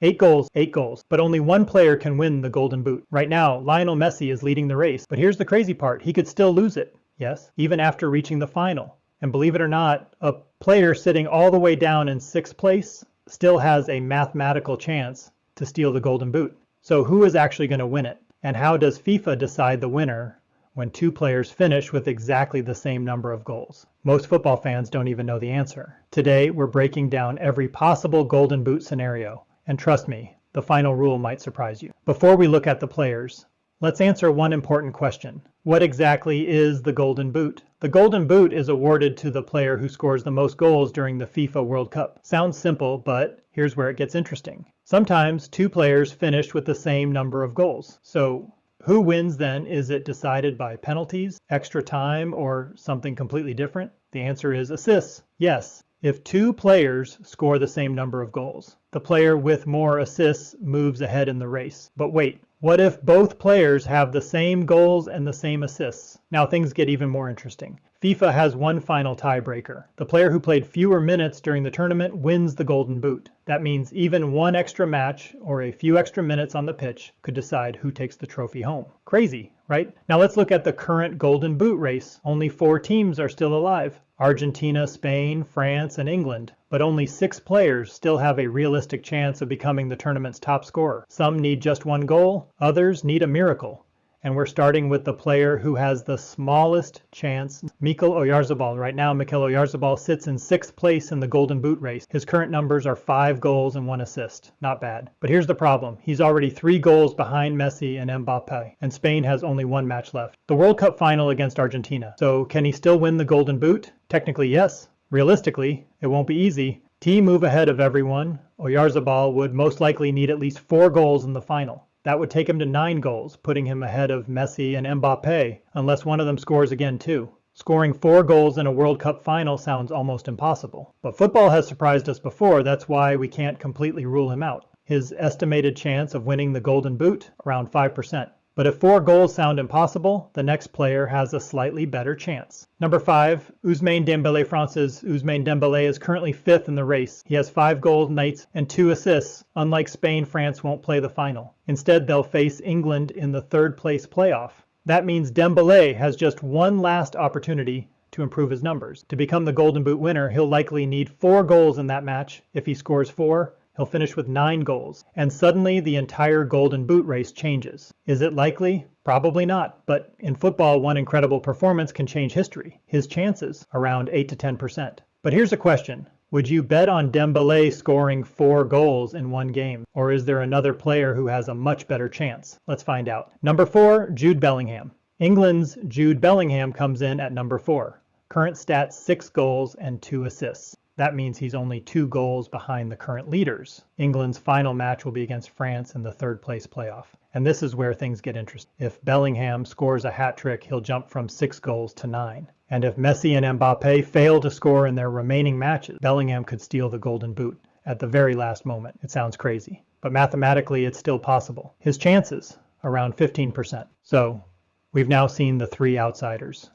8 goals, but only one player can win the Golden Boot. Right now, Lionel Messi is leading the race, but here's the crazy part. He could still lose it, yes, even after reaching the final. And believe it or not, a player sitting all the way down in 6th place still has a mathematical chance to steal the Golden Boot. So who is actually going to win it? And how does FIFA decide the winner when 2 players finish with exactly the same number of goals? Most football fans don't even know the answer. Today, we're breaking down every possible Golden Boot scenario. And trust me, the final rule might surprise you. Before we look at the players, let's answer one important question. What exactly is the Golden Boot? The Golden Boot is awarded to the player who scores the most goals during the FIFA World Cup. Sounds simple, but here's where it gets interesting. Sometimes 2 players finish with the same number of goals. So who wins then? Is it decided by penalties, extra time, or something completely different? The answer is assists. Yes, if 2 players score the same number of goals, the player with more assists moves ahead in the race. But wait, what if both players have the same goals and the same assists? Now things get even more interesting. FIFA has one final tiebreaker. The player who played fewer minutes during the tournament wins the Golden Boot. That means even one extra match or a few extra minutes on the pitch could decide who takes the trophy home. Crazy, right? Now let's look at the current Golden Boot race. Only 4 teams are still alive. Argentina, Spain, France, and England. But only 6 players still have a realistic chance of becoming the tournament's top scorer. Some need just 1 goal, others need a miracle. And we're starting with the player who has the smallest chance, Mikel Oyarzabal. Right now, Mikel Oyarzabal sits in 6th place in the Golden Boot race. His current numbers are 5 goals and 1 assist. Not bad. But here's the problem. He's already 3 goals behind Messi and Mbappe, and Spain has only 1 match left. The World Cup final against Argentina. So can he still win the Golden Boot? Technically, yes. Realistically, it won't be easy. To move ahead of everyone, Oyarzabal would most likely need at least 4 goals in the final. That would take him to 9 goals, putting him ahead of Messi and Mbappe, unless one of them scores again too. Scoring 4 goals in a World Cup final sounds almost impossible. But football has surprised us before, that's why we can't completely rule him out. His estimated chance of winning the Golden Boot, around 5%. But if 4 goals sound impossible, the next player has a slightly better chance. Number 5, Ousmane Dembélé. France's Ousmane Dembélé is currently 5th in the race. He has 5 goals, and 2 assists. Unlike Spain, France won't play the final. Instead, they'll face England in the 3rd place playoff. That means Dembélé has just one last opportunity to improve his numbers. To become the Golden Boot winner, he'll likely need 4 goals in that match. If he scores 4, he'll finish with 9 goals, and suddenly the entire Golden Boot race changes. Is it likely? Probably not, but in football, one incredible performance can change history. His chances, around 8 to 10%. But here's a question. Would you bet on Dembélé scoring 4 goals in one game? Or is there another player who has a much better chance? Let's find out. Number 4, Jude Bellingham. England's Jude Bellingham comes in at number 4. Current stats, 6 goals and 2 assists. That means he's only 2 goals behind the current leaders. England's final match will be against France in the 3rd place playoff. And this is where things get interesting. If Bellingham scores a hat-trick, he'll jump from 6 goals to 9. And if Messi and Mbappe fail to score in their remaining matches, Bellingham could steal the Golden Boot at the very last moment. It sounds crazy, but mathematically it's still possible. His chances, around 15%. So we've now seen the 3 outsiders,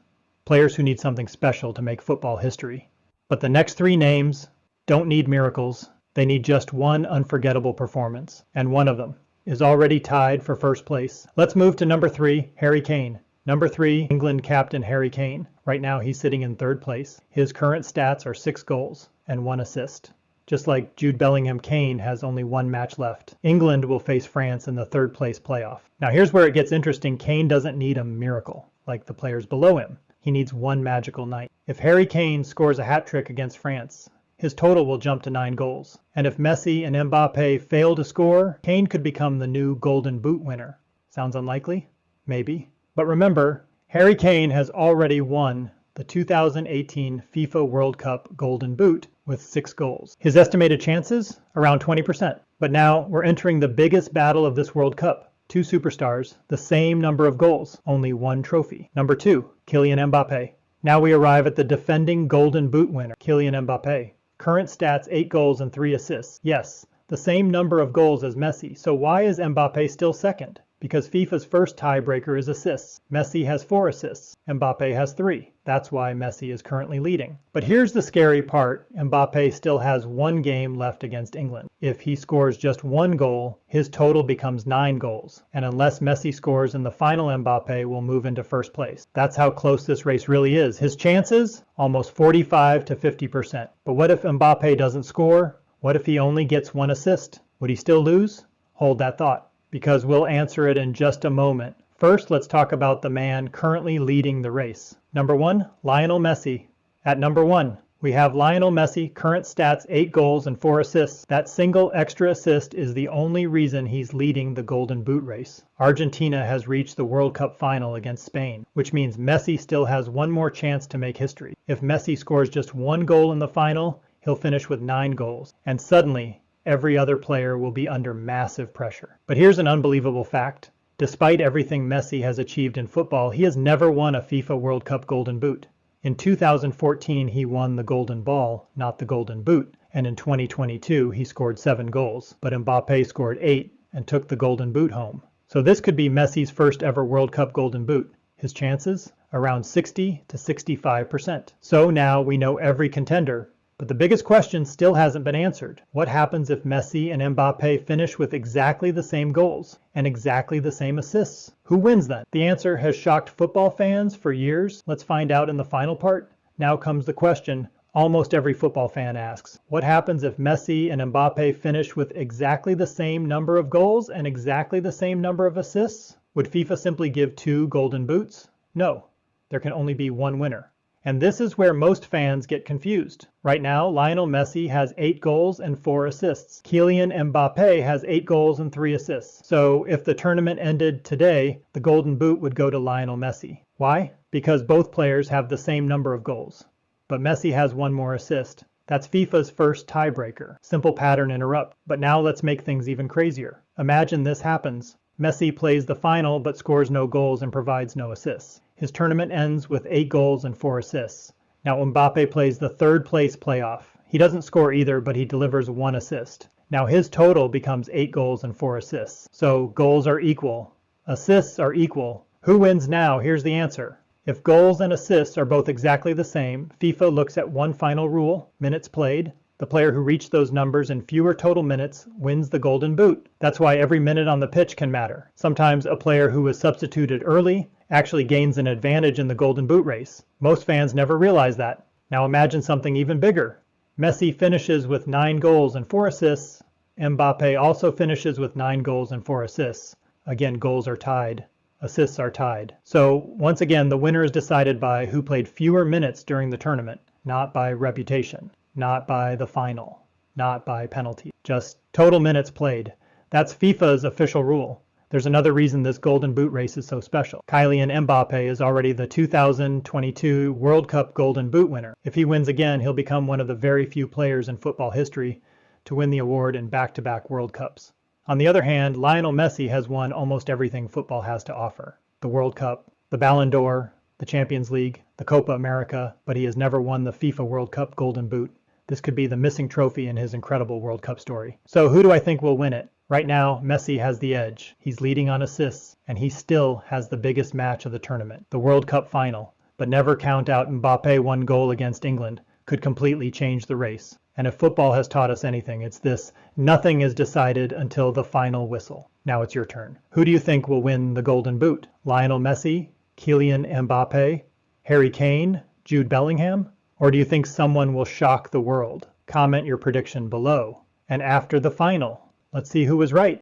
players who need something special to make football history. But the next 3 names don't need miracles. They need just one unforgettable performance. And one of them is already tied for 1st place. Let's move to number 3, Harry Kane. Number 3, England captain Harry Kane. Right now he's sitting in 3rd place. His current stats are 6 goals and 1 assist. Just like Jude Bellingham, Kane has only 1 match left. England will face France in the 3rd place playoff. Now here's where it gets interesting. Kane doesn't need a miracle like the players below him. He needs 1 magical night. If Harry Kane scores a hat-trick against France, his total will jump to 9 goals. And if Messi and Mbappe fail to score, Kane could become the new Golden Boot winner. Sounds unlikely? Maybe. But remember, Harry Kane has already won the 2018 FIFA World Cup Golden Boot with 6 goals. His estimated chances? Around 20%. But now we're entering the biggest battle of this World Cup. 2 superstars, the same number of goals, only 1 trophy. Number 2, Kylian Mbappé. Now we arrive at the defending Golden Boot winner, Kylian Mbappé. Current stats, 8 goals and 3 assists. Yes, the same number of goals as Messi. So why is Mbappé still second? because FIFA's first tiebreaker is assists. Messi has 4 assists. Mbappe has 3. That's why Messi is currently leading. But here's the scary part. Mbappe still has 1 game left against England. If he scores just 1 goal, his total becomes 9 goals. And unless Messi scores in the final, Mbappe will move into first place. That's how close this race really is. His chances? Almost 45 to 50%. But what if Mbappe doesn't score? What if he only gets 1 assist? Would he still lose? Hold that thought, because we'll answer it in just a moment. First, let's talk about the man currently leading the race. Number 1, Lionel Messi. At number 1, we have Lionel Messi, current stats 8 goals and 4 assists. That single extra assist is the only reason he's leading the Golden Boot race. Argentina has reached the World Cup final against Spain, which means Messi still has 1 more chance to make history. If Messi scores just 1 goal in the final, he'll finish with 9 goals. And suddenly, every other player will be under massive pressure. But here's an unbelievable fact. Despite everything Messi has achieved in football, he has never won a FIFA World Cup Golden Boot. In 2014, he won the Golden Ball, not the Golden Boot, and in 2022, he scored 7 goals, but Mbappe scored 8 and took the Golden Boot home. So this could be Messi's first ever World Cup Golden Boot. His chances? Around 60 to 65%. So now we know every contender. But the biggest question still hasn't been answered. What happens if Messi and Mbappe finish with exactly the same goals and exactly the same assists? Who wins then? The answer has shocked football fans for years. Let's find out in the final part. Now comes the question almost every football fan asks. What happens if Messi and Mbappe finish with exactly the same number of goals and exactly the same number of assists? Would FIFA simply give 2 golden boots? No. There can only be 1 winner. And this is where most fans get confused. Right now, Lionel Messi has 8 goals and 4 assists. Kylian Mbappé has 8 goals and 3 assists. So if the tournament ended today, the Golden Boot would go to Lionel Messi. Why? Because both players have the same number of goals. But Messi has 1 more assist. That's FIFA's first tiebreaker. Simple pattern interrupt. But now let's make things even crazier. Imagine this happens. Messi plays the final but scores no goals and provides no assists. His tournament ends with 8 goals and 4 assists. Now Mbappe plays the 3rd place playoff. He doesn't score either, but he delivers 1 assist. Now his total becomes 8 goals and 4 assists. So goals are equal. Assists are equal. Who wins now? Here's the answer. If goals and assists are both exactly the same, FIFA looks at one final rule, minutes played. The player who reached those numbers in fewer total minutes wins the Golden Boot. That's why every minute on the pitch can matter. Sometimes a player who was substituted early actually gains an advantage in the Golden Boot race. Most fans never realize that. Now imagine something even bigger. Messi finishes with 9 goals and 4 assists. Mbappe also finishes with 9 goals and 4 assists. Again, goals are tied. Assists are tied. So once again, the winner is decided by who played fewer minutes during the tournament, not by reputation. Not by the final, not by penalty, just total minutes played. That's FIFA's official rule. There's another reason this Golden Boot race is so special. Kylian Mbappé is already the 2022 World Cup Golden Boot winner. If he wins again, he'll become one of the very few players in football history to win the award in back-to-back World Cups. On the other hand, Lionel Messi has won almost everything football has to offer. The World Cup, the Ballon d'Or, the Champions League, the Copa America, but he has never won the FIFA World Cup Golden Boot. This could be the missing trophy in his incredible World Cup story. So who do I think will win it? Right now, Messi has the edge. He's leading on assists, and he still has the biggest match of the tournament, the World Cup final. But never count out Mbappe 1 goal against England could completely change the race. And if football has taught us anything, it's this: nothing is decided until the final whistle. Now it's your turn. Who do you think will win the Golden Boot? Lionel Messi, Kylian Mbappe, Harry Kane, Jude Bellingham? Or do you think someone will shock the world? Comment your prediction below. And after the final, let's see who was right.